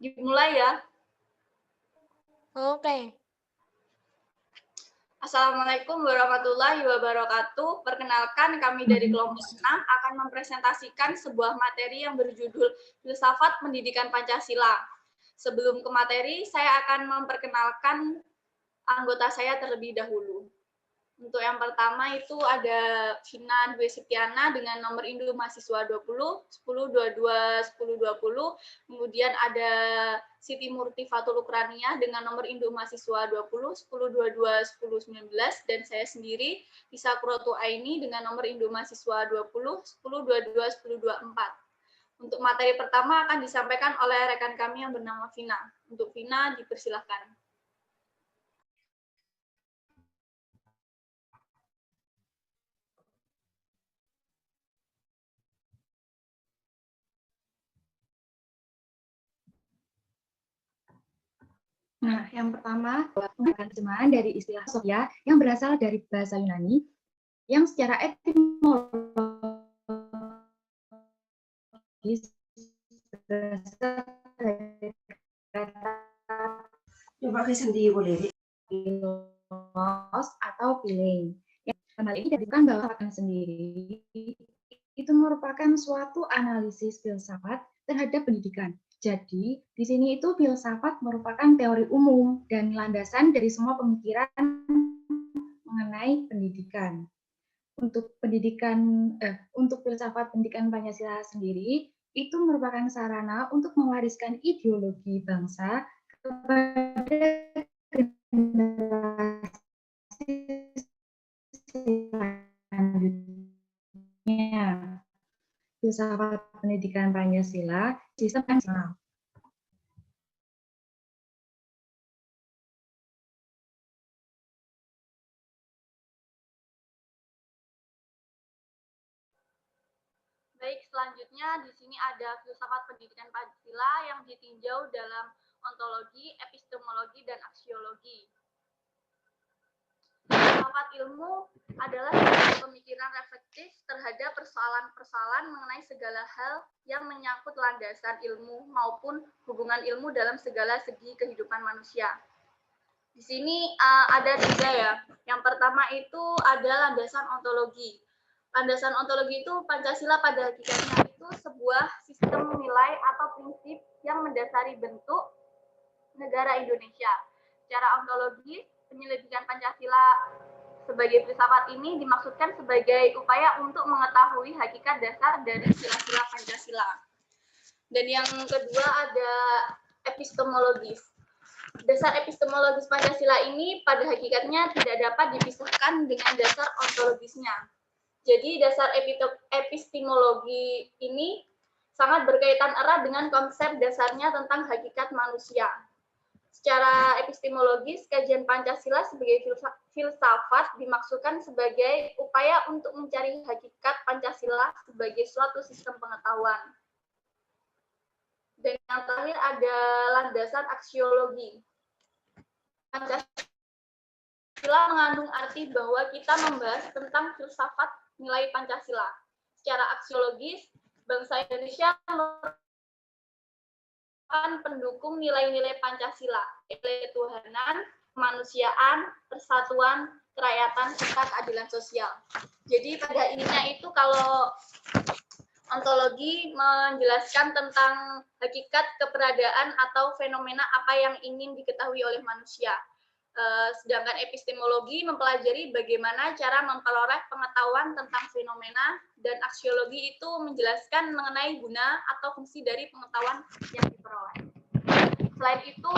Dimulai ya. Oke. Assalamualaikum warahmatullahi wabarakatuh. Perkenalkan, kami dari kelompok 6 akan mempresentasikan sebuah materi yang berjudul Filsafat Pendidikan Pancasila. Sebelum ke materi, saya akan memperkenalkan anggota saya terlebih dahulu. Untuk yang pertama itu ada Vina Dwi Setiana dengan nomor induk mahasiswa 20, 1022 1020. Kemudian ada Siti Murti Fatul Ukrania dengan nomor induk mahasiswa 20, 1022 1019. Dan saya sendiri, Isa Kurotu Aini dengan nomor induk mahasiswa 20, 1022 1024. Untuk materi pertama akan disampaikan oleh rekan kami yang bernama Vina. Untuk Vina, dipersilahkan. Nah, yang pertama, menggunakan terjemahan dari istilah Sofia yang berasal dari bahasa Yunani, yang secara etimologis berasal dari kata philos atau phile. Yang hal ini ditentukan bahwa kata sendiri itu merupakan suatu analisis filsafat terhadap pendidikan. Jadi, di sini itu filsafat merupakan teori umum dan landasan dari semua pemikiran mengenai pendidikan. Untuk filsafat pendidikan Pancasila sendiri, itu merupakan sarana untuk mewariskan ideologi bangsa kepada generasi selanjutnya. Filsafat pendidikan Pancasila, sistem nasional. Baik, selanjutnya di sini ada filsafat pendidikan Pancasila yang ditinjau dalam ontologi, epistemologi, dan aksiologi. Filsafat ilmu adalah pemikiran reflektif terhadap persoalan-persoalan mengenai segala hal yang menyangkut landasan ilmu maupun hubungan ilmu dalam segala segi kehidupan manusia. Di sini ada 3 ya. Yang pertama itu ada landasan ontologi. Landasan ontologi itu Pancasila pada hakikatnya itu sebuah sistem nilai atau prinsip yang mendasari bentuk negara Indonesia. Secara ontologi, penyelidikan Pancasila sebagai filsafat ini dimaksudkan sebagai upaya untuk mengetahui hakikat dasar dari sila-sila Pancasila. Dan yang kedua ada epistemologis. Dasar epistemologis Pancasila ini pada hakikatnya tidak dapat dipisahkan dengan dasar ontologisnya. Jadi dasar epistemologi ini sangat berkaitan erat dengan konsep dasarnya tentang hakikat manusia. Secara epistemologis, kajian Pancasila sebagai filsafat dimaksudkan sebagai upaya untuk mencari hakikat Pancasila sebagai suatu sistem pengetahuan. Dan yang terakhir ada landasan aksiologi. Pancasila mengandung arti bahwa kita membahas tentang filsafat nilai Pancasila. Secara aksiologis, bangsa Indonesia merupakan pendukung nilai-nilai Pancasila, nilai ketuhanan, kemanusiaan, persatuan, kerakyatan, serta keadilan sosial. Jadi pada ininya itu kalau ontologi menjelaskan tentang hakikat keberadaan atau fenomena apa yang ingin diketahui oleh manusia. Sedangkan epistemologi mempelajari bagaimana cara memperoleh pengetahuan tentang fenomena, dan aksiologi itu menjelaskan mengenai guna atau fungsi dari pengetahuan yang diperoleh. Selain itu,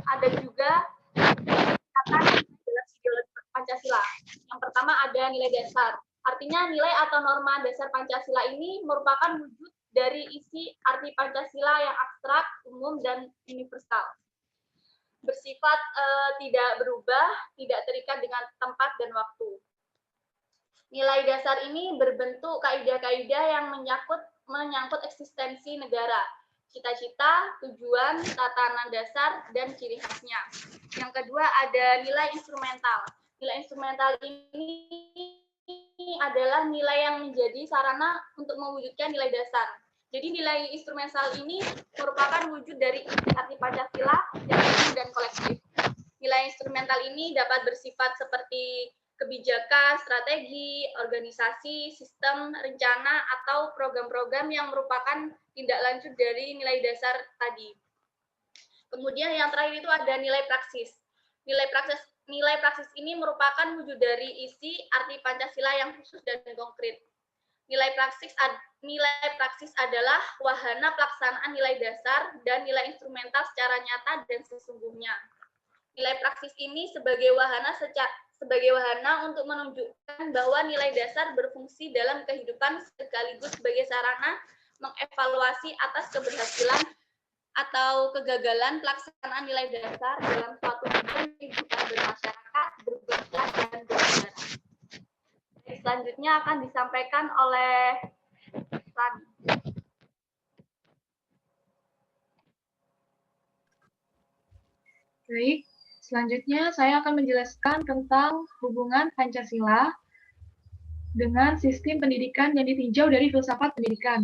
ada juga kata ideologi Pancasila. Yang pertama ada nilai dasar. Artinya nilai atau norma dasar Pancasila ini merupakan wujud dari isi arti Pancasila yang abstrak, umum, dan universal. Bersifat tidak berubah, tidak terikat dengan tempat dan waktu. Nilai dasar ini berbentuk kaidah-kaidah yang menyangkut eksistensi negara, cita-cita, tujuan, tatanan dasar, dan ciri khasnya. Yang kedua ada nilai instrumental. Nilai instrumental ini adalah nilai yang menjadi sarana untuk mewujudkan nilai dasar. Jadi nilai instrumental ini merupakan wujud dari arti Pancasila yang umum dan kolektif. Nilai instrumental ini dapat bersifat seperti kebijakan, strategi, organisasi, sistem, rencana, atau program-program yang merupakan tindak lanjut dari nilai dasar tadi. Kemudian yang terakhir itu ada nilai praksis. Nilai praksis ini merupakan wujud dari isi arti Pancasila yang khusus dan konkret. Nilai praksis adalah wahana pelaksanaan nilai dasar dan nilai instrumental secara nyata dan sesungguhnya. Nilai praksis ini sebagai wahana untuk menunjukkan bahwa nilai dasar berfungsi dalam kehidupan sekaligus sebagai sarana mengevaluasi atas keberhasilan atau kegagalan pelaksanaan nilai dasar dalam suatu kehidupan bermasyarakat, berbangsa, dan bernegara. Selanjutnya akan disampaikan oleh Rani. Baik, selanjutnya saya akan menjelaskan tentang hubungan Pancasila dengan sistem pendidikan yang ditinjau dari filsafat pendidikan.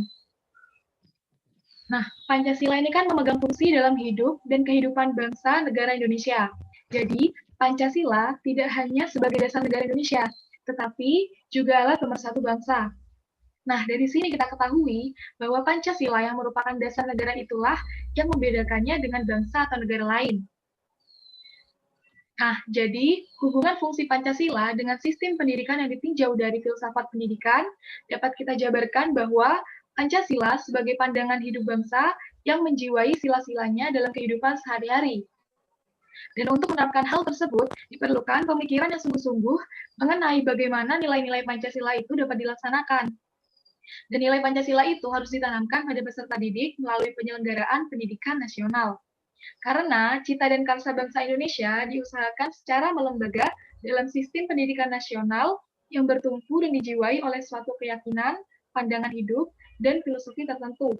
Nah, Pancasila ini kan memegang fungsi dalam hidup dan kehidupan bangsa negara Indonesia. Jadi, Pancasila tidak hanya sebagai dasar negara Indonesia, tetapi juga alat pemersatu bangsa. Nah, dari sini kita ketahui bahwa Pancasila yang merupakan dasar negara itulah yang membedakannya dengan bangsa atau negara lain. Nah, jadi hubungan fungsi Pancasila dengan sistem pendidikan yang ditinjau dari filsafat pendidikan dapat kita jabarkan bahwa Pancasila sebagai pandangan hidup bangsa yang menjiwai sila-silanya dalam kehidupan sehari-hari. Dan untuk menerapkan hal tersebut, diperlukan pemikiran yang sungguh-sungguh mengenai bagaimana nilai-nilai Pancasila itu dapat dilaksanakan. Dan nilai Pancasila itu harus ditanamkan pada peserta didik melalui penyelenggaraan pendidikan nasional. Karena cita dan karsa bangsa Indonesia diusahakan secara melembaga dalam sistem pendidikan nasional yang bertumpu dan dijiwai oleh suatu keyakinan, pandangan hidup, dan filosofi tertentu.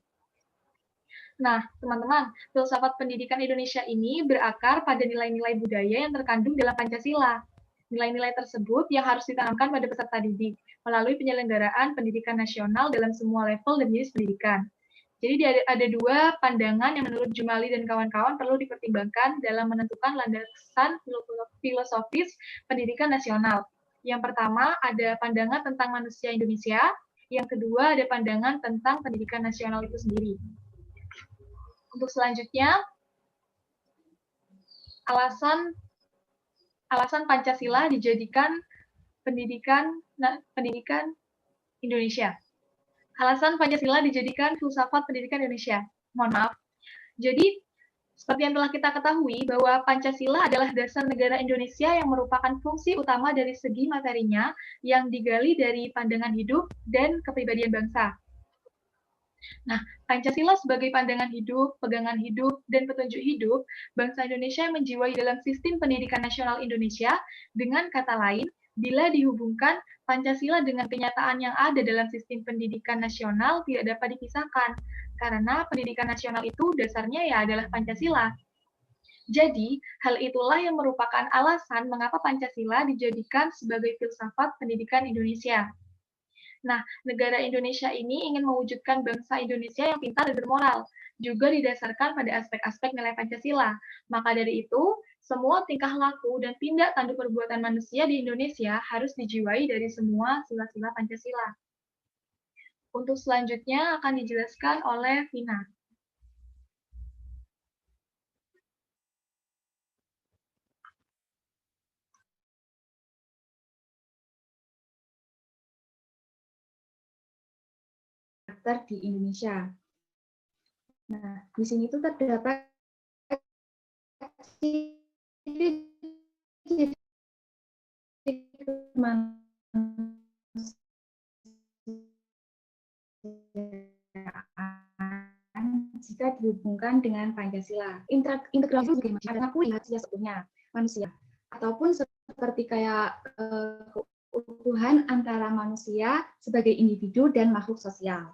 Nah, teman-teman, filsafat pendidikan Indonesia ini berakar pada nilai-nilai budaya yang terkandung dalam Pancasila. Nilai-nilai tersebut yang harus ditanamkan pada peserta didik melalui penyelenggaraan pendidikan nasional dalam semua level dan jenis pendidikan. Jadi ada dua pandangan yang menurut Jumali dan kawan-kawan perlu dipertimbangkan dalam menentukan landasan filosofis pendidikan nasional. Yang pertama ada pandangan tentang manusia Indonesia, yang kedua ada pandangan tentang pendidikan nasional itu sendiri. Untuk selanjutnya, alasan Pancasila dijadikan pendidikan Indonesia. Alasan Pancasila dijadikan filsafat pendidikan Indonesia. Mohon maaf. Jadi, seperti yang telah kita ketahui bahwa Pancasila adalah dasar negara Indonesia yang merupakan fungsi utama dari segi materinya yang digali dari pandangan hidup dan kepribadian bangsa. Nah, Pancasila sebagai pandangan hidup, pegangan hidup, dan petunjuk hidup, bangsa Indonesia yang menjiwai dalam sistem pendidikan nasional Indonesia, dengan kata lain, bila dihubungkan Pancasila dengan kenyataan yang ada dalam sistem pendidikan nasional tidak dapat dipisahkan, karena pendidikan nasional itu dasarnya ya adalah Pancasila. Jadi, hal itulah yang merupakan alasan mengapa Pancasila dijadikan sebagai filsafat pendidikan Indonesia. Nah, negara Indonesia ini ingin mewujudkan bangsa Indonesia yang pintar dan bermoral, juga didasarkan pada aspek-aspek nilai Pancasila. Maka dari itu, semua tingkah laku dan tindak tanduk perbuatan manusia di Indonesia harus dijiwai dari semua sila-sila Pancasila. Untuk selanjutnya akan dijelaskan oleh Vina. Di Indonesia. Nah, di sini itu terdapat jika dihubungkan dengan Pancasila. Integrasi sebagai masyarakat mengakui hak asasi seutuhnya manusia, ataupun seperti kayak keutuhan antara manusia sebagai individu dan makhluk sosial.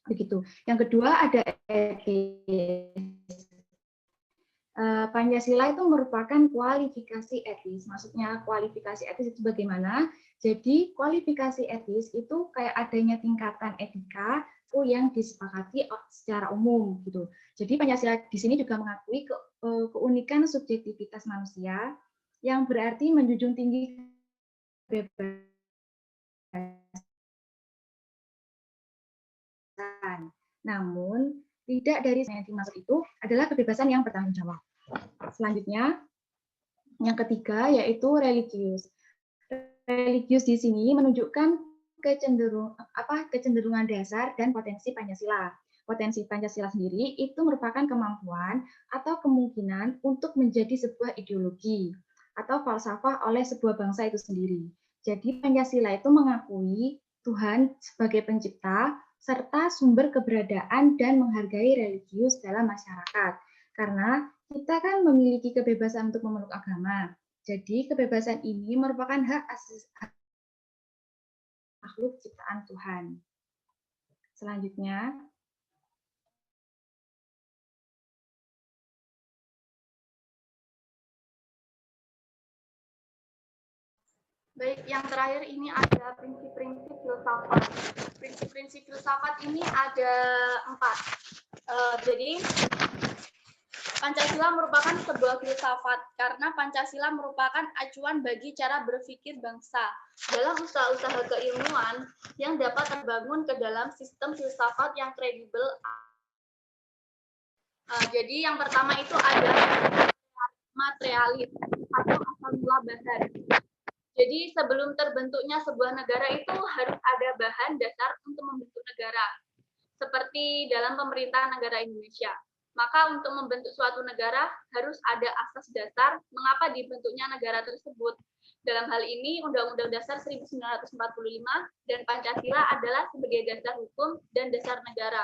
Begitu. Yang kedua ada etis. Pancasila itu merupakan kualifikasi etis. Maksudnya kualifikasi etis itu bagaimana? Jadi kualifikasi etis itu kayak adanya tingkatan etika yang disepakati secara umum gitu. Jadi Pancasila di sini juga mengakui keunikan subjektivitas manusia yang berarti menjunjung tinggi kebebasan. Namun tidak dari yang dimaksud itu adalah kebebasan yang bertanggung jawab. Selanjutnya, yang ketiga yaitu religius. Religius di sini menunjukkan kecenderungan dasar dan potensi Pancasila. Potensi Pancasila sendiri itu merupakan kemampuan atau kemungkinan untuk menjadi sebuah ideologi atau falsafah oleh sebuah bangsa itu sendiri. Jadi Pancasila itu mengakui Tuhan sebagai pencipta serta sumber keberadaan dan menghargai religius dalam masyarakat. Karena kita kan memiliki kebebasan untuk memeluk agama. Jadi kebebasan ini merupakan hak asasi makhluk ciptaan Tuhan. Selanjutnya, baik, yang terakhir ini ada prinsip-prinsip filsafat. Prinsip-prinsip filsafat ini ada 4. Jadi Pancasila merupakan sebuah filsafat karena Pancasila merupakan acuan bagi cara berpikir bangsa dalam usaha-usaha keilmuan yang dapat terbangun ke dalam sistem filsafat yang kredibel. Jadi yang pertama itu ada materialis atau asal mula bahan. Jadi sebelum terbentuknya sebuah negara itu harus ada bahan dasar untuk membentuk negara. Seperti dalam pemerintahan negara Indonesia. Maka untuk membentuk suatu negara harus ada asas dasar mengapa dibentuknya negara tersebut. Dalam hal ini Undang-Undang Dasar 1945 dan Pancasila adalah sebagai dasar hukum dan dasar negara.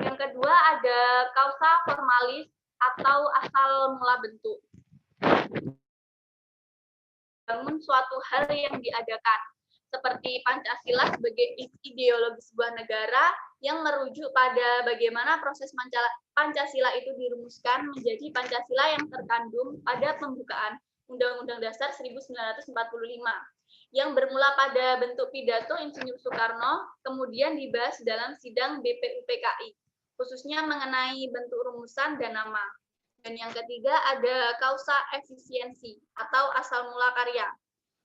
Yang kedua ada kausa formalis atau asal mula bentuk. Bangun suatu hal yang diadakan, seperti Pancasila sebagai ideologi sebuah negara yang merujuk pada bagaimana proses Pancasila itu dirumuskan menjadi Pancasila yang terkandung pada pembukaan Undang-Undang Dasar 1945 yang bermula pada bentuk pidato Insinyur Soekarno, kemudian dibahas dalam sidang BPUPKI, khususnya mengenai bentuk rumusan dan nama. Dan yang ketiga ada kausa efisiensi atau asal mula karya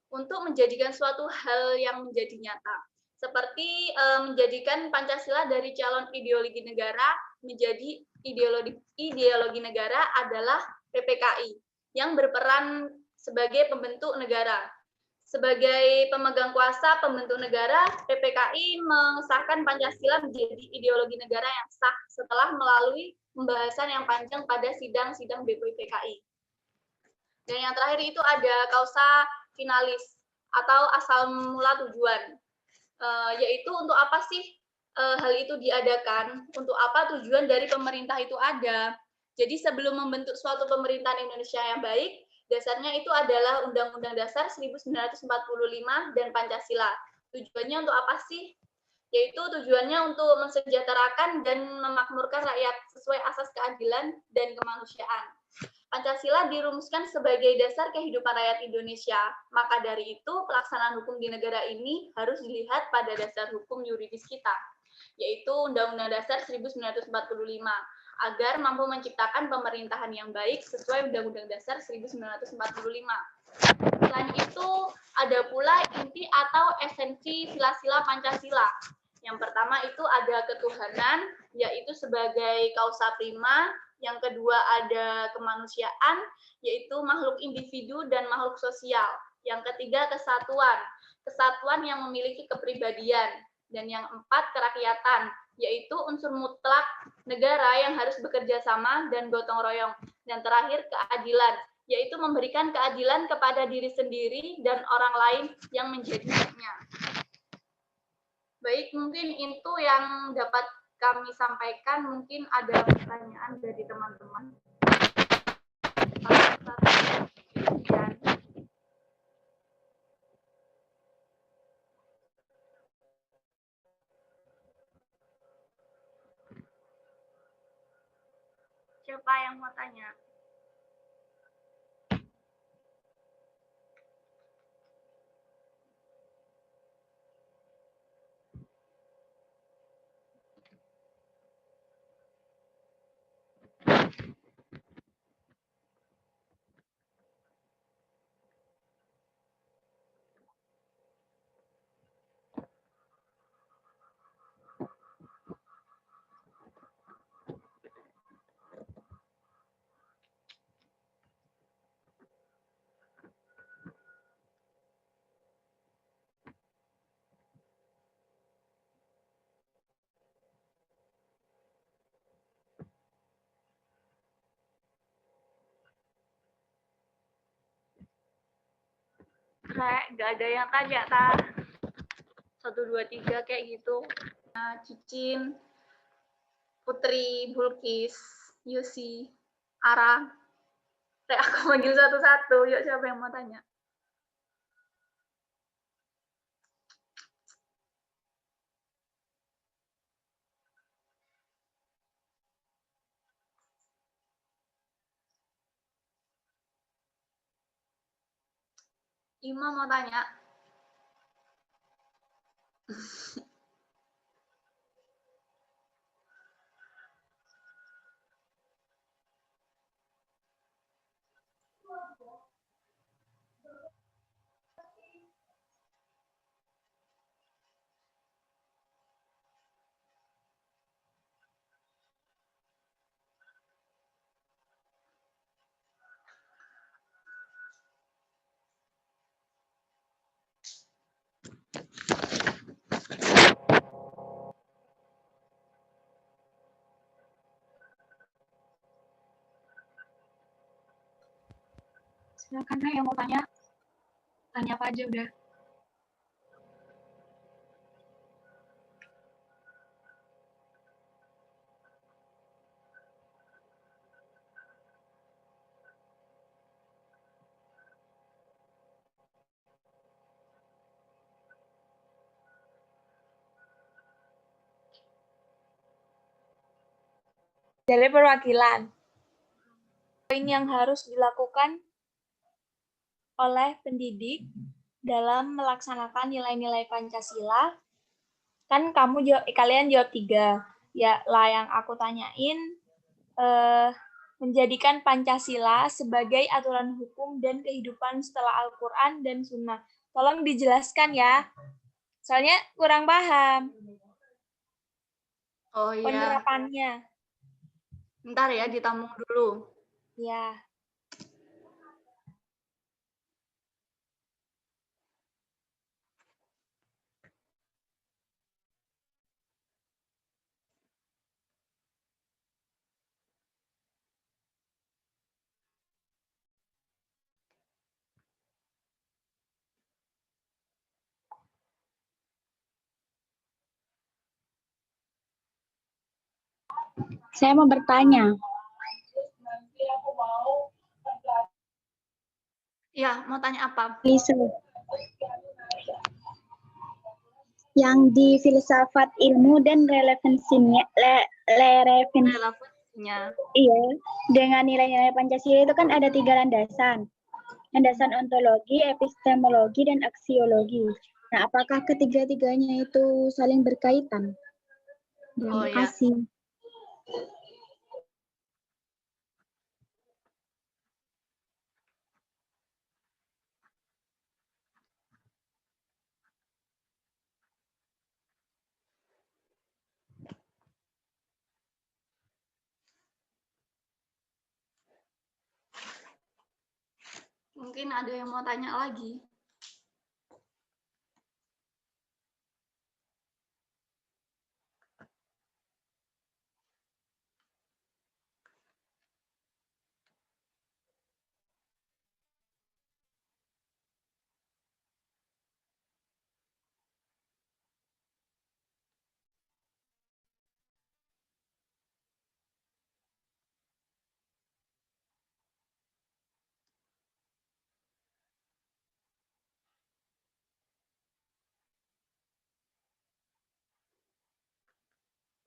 untuk menjadikan suatu hal yang menjadi nyata. Seperti menjadikan Pancasila dari calon ideologi negara menjadi ideologi negara adalah PPKI yang berperan sebagai pembentuk negara. Sebagai pemegang kuasa pembentuk negara, PPKI mengesahkan Pancasila menjadi ideologi negara yang sah setelah melalui pembahasan yang panjang pada sidang-sidang BPUPKI. Dan yang terakhir itu ada kausa finalis atau asal mula tujuan, yaitu untuk apa sih hal itu diadakan, untuk apa tujuan dari pemerintah itu ada. Jadi sebelum membentuk suatu pemerintahan Indonesia yang baik, dasarnya itu adalah Undang-Undang Dasar 1945 dan Pancasila. Tujuannya untuk apa sih? Yaitu tujuannya untuk mensejahterakan dan memakmurkan rakyat sesuai asas keadilan dan kemanusiaan. Pancasila dirumuskan sebagai dasar kehidupan rakyat Indonesia. Maka dari itu, pelaksanaan hukum di negara ini harus dilihat pada dasar hukum yuridis kita, yaitu Undang-Undang Dasar 1945, agar mampu menciptakan pemerintahan yang baik sesuai Undang-Undang Dasar 1945. Selain itu, ada pula inti atau esensi sila-sila Pancasila. Yang pertama itu ada ketuhanan, yaitu sebagai kausa prima. Yang kedua ada kemanusiaan, yaitu makhluk individu dan makhluk sosial. Yang ketiga kesatuan, kesatuan yang memiliki kepribadian. Dan yang empat kerakyatan, yaitu unsur mutlak negara yang harus bekerja sama dan gotong royong. Dan terakhir keadilan, yaitu memberikan keadilan kepada diri sendiri dan orang lain yang menjadi haknya. Baik, mungkin itu yang dapat kami sampaikan. Mungkin ada pertanyaan dari teman-teman. Siapa yang mau tanya? kayak nggak ada yang tanya ta 1, 2, 3 kayak gitu. Nah, Cicin, Putri, Bulkis, Yusi, Ara. Kayak aku manggil satu-satu. Yuk, siapa yang mau tanya? Ima mau tanya? Silakan Kak yang mau tanya. Tanya apa aja udah. Dari perwakilan. Poin yang harus dilakukan oleh pendidik dalam melaksanakan nilai-nilai Pancasila, kan kalian jawab 3. Ya lah yang aku tanyain, menjadikan Pancasila sebagai aturan hukum dan kehidupan setelah Al-Quran dan Sunnah. Tolong dijelaskan ya, soalnya kurang paham Oh iya, penerapannya. bentar ya, ditampung dulu. Ya. Saya mau bertanya. Ya, mau tanya apa? Lisa. Yang di filsafat ilmu dan relevansinya, Relevansinya. iya, dengan nilai-nilai Pancasila itu kan ada 3 landasan. Landasan ontologi, epistemologi, dan aksiologi. Nah, apakah ketiga-tiganya itu saling berkaitan? Terima kasih. Mungkin ada yang mau tanya lagi.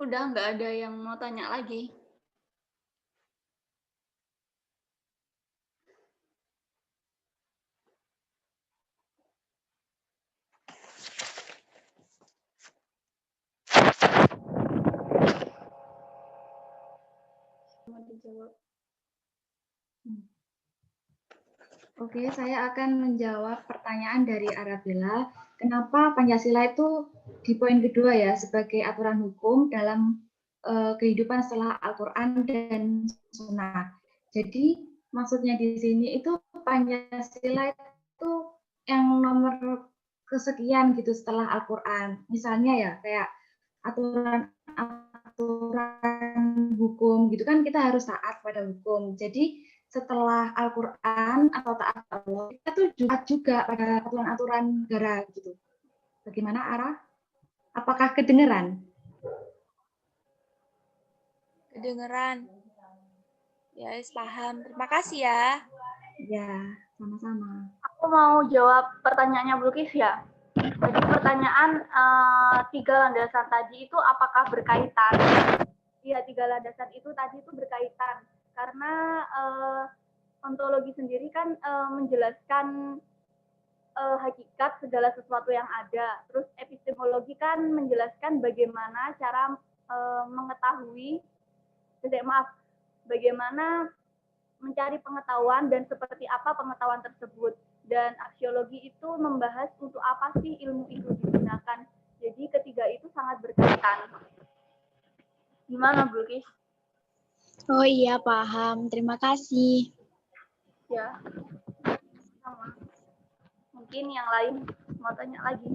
Udah nggak ada yang mau tanya lagi. Mau dijawab. Oke, saya akan menjawab pertanyaan dari Arabella. Kenapa Pancasila itu di poin kedua ya sebagai aturan hukum dalam kehidupan setelah Al-Quran dan Sunnah. Jadi maksudnya di sini itu Pancasila itu yang nomor kesekian gitu setelah Al-Quran. Misalnya ya kayak aturan hukum gitu kan kita harus taat pada hukum. Jadi setelah Al-Quran atau taat Allah, kita tuh juga pada aturan-aturan negara gitu. Bagaimana Arah? Apakah kedengeran? Kedengeran. Ya, paham. Terima kasih ya. Ya, sama-sama. Aku mau jawab pertanyaannya Bulkis ya. Jadi pertanyaan 3 landasan tadi itu apakah berkaitan? Iya, 3 landasan itu tadi itu berkaitan. Karena ontologi sendiri kan menjelaskan hakikat segala sesuatu yang ada. Terus epistemologi kan menjelaskan bagaimana cara mengetahui, bagaimana mencari pengetahuan dan seperti apa pengetahuan tersebut. Dan aksiologi itu membahas untuk apa sih ilmu itu digunakan. Jadi ketiga itu sangat berkaitan. Gimana, Bulkis? Oh iya, paham. Terima kasih. Ya, sama. Mungkin yang lain mau tanya lagi.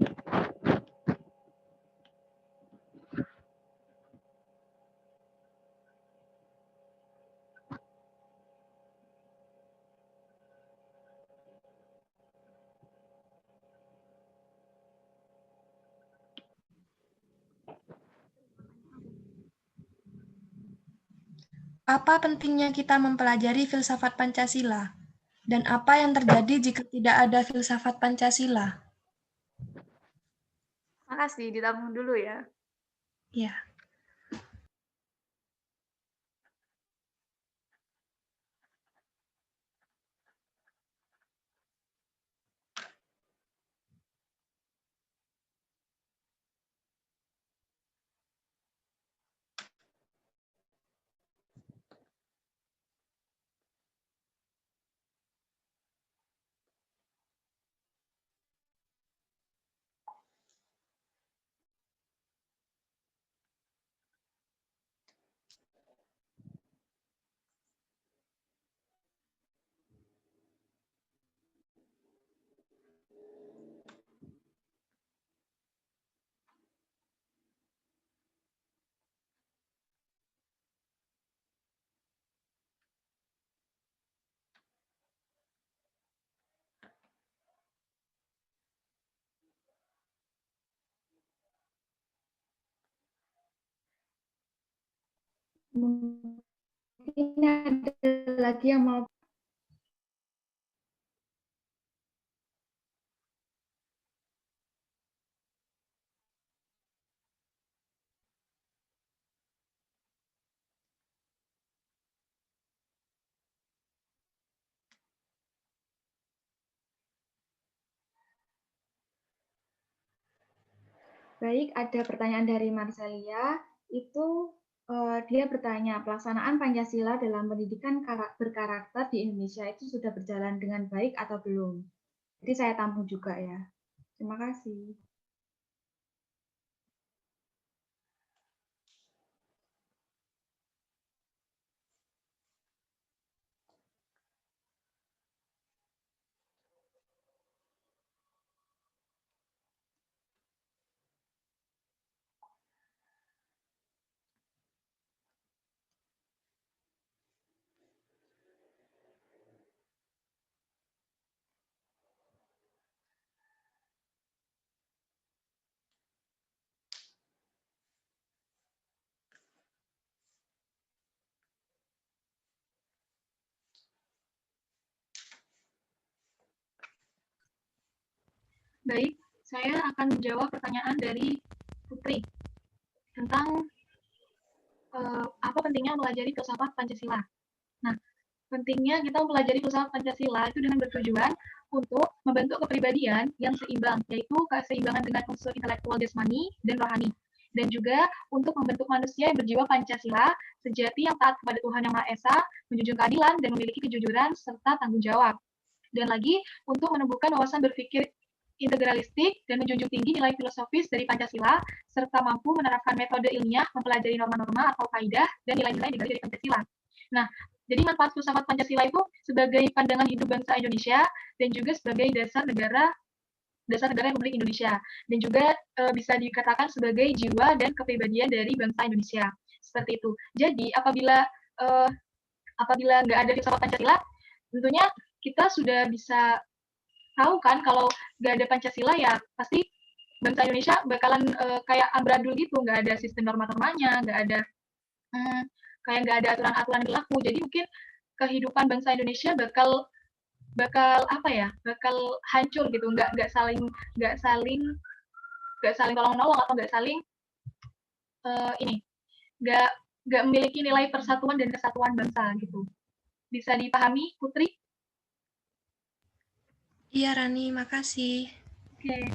Apa pentingnya kita mempelajari filsafat Pancasila? Dan apa yang terjadi jika tidak ada filsafat Pancasila? Makasih, ditabung dulu ya. Ya. Mungkin ada lagi yang mau. Baik, ada pertanyaan dari Marcelia. Itu dia bertanya, pelaksanaan Pancasila dalam pendidikan berkarakter di Indonesia itu sudah berjalan dengan baik atau belum? Jadi saya tampung juga ya. Terima kasih. Baik, saya akan menjawab pertanyaan dari Putri tentang apa pentingnya mempelajari filsafat Pancasila. Nah, pentingnya kita mempelajari filsafat Pancasila itu dengan bertujuan untuk membentuk kepribadian yang seimbang, yaitu keseimbangan dengan unsur intelektual jasmani dan rohani. Dan juga untuk membentuk manusia yang berjiwa Pancasila, sejati yang taat kepada Tuhan Yang Maha Esa, menjunjung keadilan dan memiliki kejujuran serta tanggung jawab. Dan lagi untuk menumbuhkan wawasan berpikir integralistik dan menjunjung tinggi nilai filosofis dari Pancasila, serta mampu menerapkan metode ilmiah mempelajari norma-norma atau kaidah dan nilai-nilai dari Pancasila. Nah, jadi manfaat filsafat Pancasila itu sebagai pandangan hidup bangsa Indonesia dan juga sebagai dasar negara Republik Indonesia, dan juga bisa dikatakan sebagai jiwa dan kepribadian dari bangsa Indonesia. Seperti itu. Jadi apabila apabila nggak ada filsafat Pancasila, tentunya kita sudah bisa tahu kan kalau nggak ada Pancasila ya pasti bangsa Indonesia bakalan kayak amburadul gitu, nggak ada sistem norma-normanya, nggak ada kayak nggak ada aturan-aturan yang berlaku. Jadi mungkin kehidupan bangsa Indonesia bakal apa ya, bakal hancur gitu, nggak saling tolong menolong atau nggak saling ini nggak memiliki nilai persatuan dan kesatuan bangsa gitu. Bisa dipahami, Putri? Iya, Rani, makasih. Oke.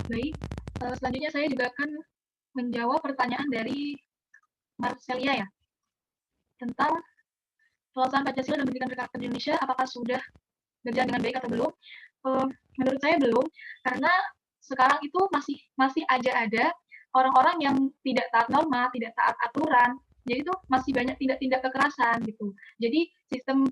Baik, selanjutnya saya juga akan menjawab pertanyaan dari Marcelia ya, tentang pelaksanaan Pancasila dan pendidikan berkarakter di Indonesia, apakah sudah berjalan dengan baik atau belum? Menurut saya belum, karena sekarang itu masih aja ada orang-orang yang tidak taat norma, tidak taat aturan, jadi itu masih banyak tindak-tindak kekerasan gitu. Jadi sistem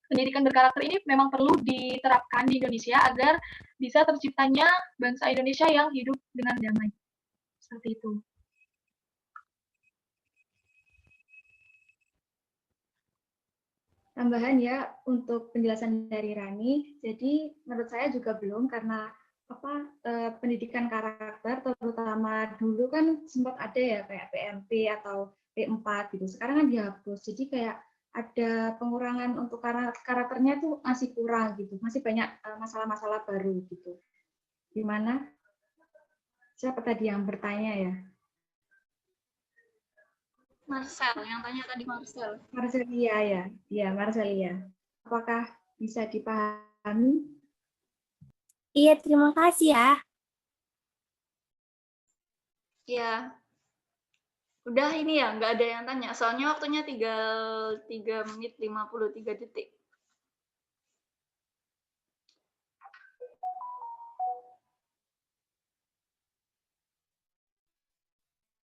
pendidikan berkarakter ini memang perlu diterapkan di Indonesia agar bisa terciptanya bangsa Indonesia yang hidup dengan damai. Seperti itu. Tambahan ya untuk penjelasan dari Rani, jadi menurut saya juga belum karena pendidikan karakter terutama dulu kan sempat ada ya kayak PMP atau P4 gitu. Sekarang kan dihapus. Jadi kayak ada pengurangan untuk karakternya tuh masih kurang gitu. Masih banyak masalah-masalah baru gitu. Gimana? Siapa tadi yang bertanya ya? Marcel, yang tanya tadi Marcel. Marcelia ya? Iya, Marcelia. Apakah bisa dipahami? Iya, terima kasih ya. Iya. Udah ini ya, nggak ada yang tanya. Soalnya waktunya tinggal 3 menit 53 detik.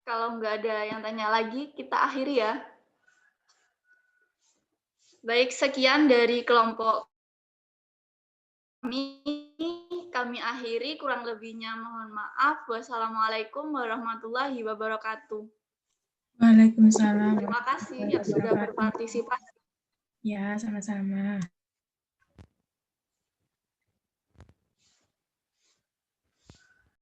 Kalau nggak ada yang tanya lagi, kita akhiri ya. Baik, sekian dari kelompok kami akhiri, kurang lebihnya mohon maaf. Wassalamualaikum warahmatullahi wabarakatuh. Waalaikumsalam. Terima kasih yang sudah berpartisipasi. Ya, sama-sama.